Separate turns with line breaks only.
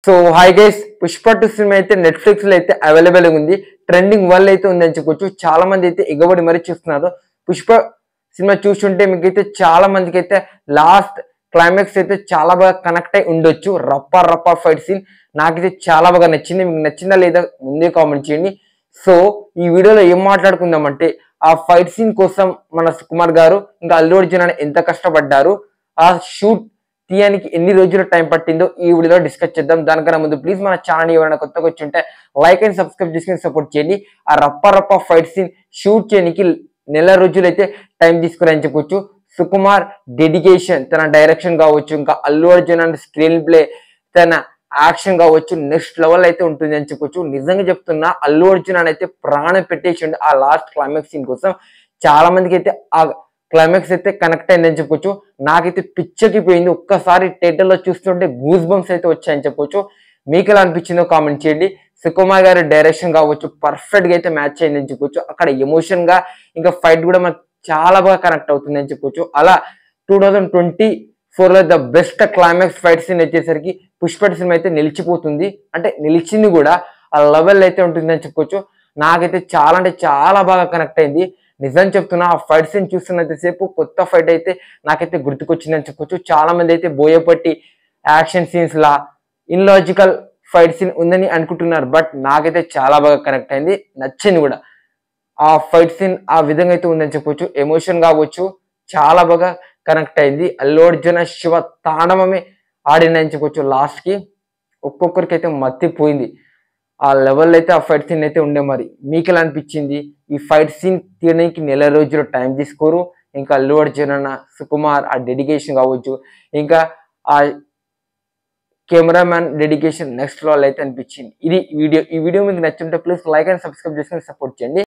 So hi guys, Pushpa 2 cinema అయితే Netflix లో అయితే అవైలబుల్ ఉంది. ట్రెండింగ్ వరల్డ్ అయితే ఉంది అని చెప్పొచ్చు. చాలా మంది అయితే ఎగబడి మరీ చూస్తున్నారు. పుష్ప సినిమా చూస్తుంటే మీకైతే చాలా మందికి అయితే లాస్ట్ క్లైమాక్స్ అయితే చాలా బాగా కనెక్ట్ అయి ఉండొచ్చు. రప్ప ఫైట్ సీన్ నాకైతే చాలా బాగా నచ్చింది. మీకు నచ్చిందా లేదా ముందే కామెంట్ చేయండి. సో ఈ వీడియోలో ఏం మాట్లాడుకుందామంటే, ఆ ఫైట్ సీన్ కోసం మన సుకుమార్ గారు ఇంకా అల్లు అర్జున్ అని ఎంత కష్టపడ్డారు, ఆ షూట్ తీయడానికి ఎన్ని రోజులు టైం పట్టిందో ఈ వీడియోలో డిస్కస్ చేద్దాం. దానికన్నా ముందు ప్లీజ్ మన ఛానల్ ఎవరైనా కొత్తగా వచ్చి ఉంటే లైక్ అండ్ సబ్స్క్రైబ్ చేసుకుని సపోర్ట్ చేయండి. ఆ రప్ప ఫైట్ సీన్ షూట్ చేయడానికి నెల రోజులు అయితే టైం తీసుకురని చెప్పొచ్చు. సుకుమార్ డెడికేషన్, తన డైరెక్షన్ కావచ్చు, ఇంకా Allu Arjun and screen play, తన యాక్షన్ కావచ్చు, నెక్స్ట్ లెవెల్ అయితే ఉంటుంది అని చెప్పొచ్చు. నిజంగా చెప్తున్నా, అల్లు అర్జున్ అని అయితే ప్రాణం పెట్టేసిండు ఆ లాస్ట్ క్లైమాక్స్ సీన్ కోసం. చాలా మందికి అయితే ఆ క్లైమాక్స్ అయితే కనెక్ట్ అయిందని చెప్పొచ్చు. నాకైతే పిచ్చకి పోయింది. ఒక్కసారి థియేటర్ లో చూస్తుంటే గూస్ బంప్స్ అయితే వచ్చాయని చెప్పొచ్చు. మీకు ఎలా అనిపించిందో కామెంట్ చేయండి. సుకుమార్ గారి డైరెక్షన్ కావచ్చు పర్ఫెక్ట్ గా అయితే మ్యాచ్ అయిందని చెప్పొచ్చు. అక్కడ ఎమోషన్ గా ఇంకా ఫైట్ కూడా మనకు చాలా బాగా కనెక్ట్ అవుతుంది అని చెప్పొచ్చు. అలా 2024 లో the best climax fight scene వచ్చేసరికి పుష్ప సినిమా అయితే నిలిచిపోతుంది. అంటే నిలిచింది కూడా, ఆ లెవెల్ అయితే ఉంటుంది అని చెప్పొచ్చు. నాకైతే చాలా అంటే చాలా బాగా కనెక్ట్ అయింది. నిజం చెప్తున్నా, ఆ ఫైట్ సీన్ చూస్తున్నంతసేపు కొత్త ఫైట్ అయితే నాకైతే గుర్తుకొచ్చిందని చెప్పొచ్చు. చాలా మంది అయితే బోయపట్టి యాక్షన్ సీన్స్ లా ఇన్లాజికల్ ఫైట్ సీన్ ఉందని అనుకుంటున్నారు. బట్ నాకైతే చాలా బాగా కనెక్ట్ అయింది, నచ్చింది కూడా. ఆ ఫైట్ సీన్ ఆ విధంగా అయితే ఉందని చెప్పొచ్చు. ఎమోషన్ కావచ్చు చాలా బాగా కనెక్ట్ అయింది. అల్లు అర్జున్ శివ తాండవమే ఆడిందని చెప్పొచ్చు. లాస్ట్ కి ఒక్కొక్కరికి అయితే మత్తిపోయింది. ఆ లెవెల్ అయితే ఆ ఫైట్ సీన్ అయితే ఉండే. మరి మీకు ఎలా అనిపించింది? ఈ ఫైట్ సీన్ తీయడానికి నెల రోజులు టైం తీసుకోరు. ఇంకా అల్లు అర్జున్ అన్న, సుకుమార్ ఆ డెడికేషన్ కావచ్చు, ఇంకా ఆ కెమెరామ్యాన్ డెడికేషన్ నెక్స్ట్ లెవెల్ అయితే అనిపించింది. ఇది ఈ వీడియో మీకు నచ్చుంటే ప్లీజ్ లైక్ అండ్ సబ్స్క్రైబ్ చేసుకొని సపోర్ట్ చేయండి.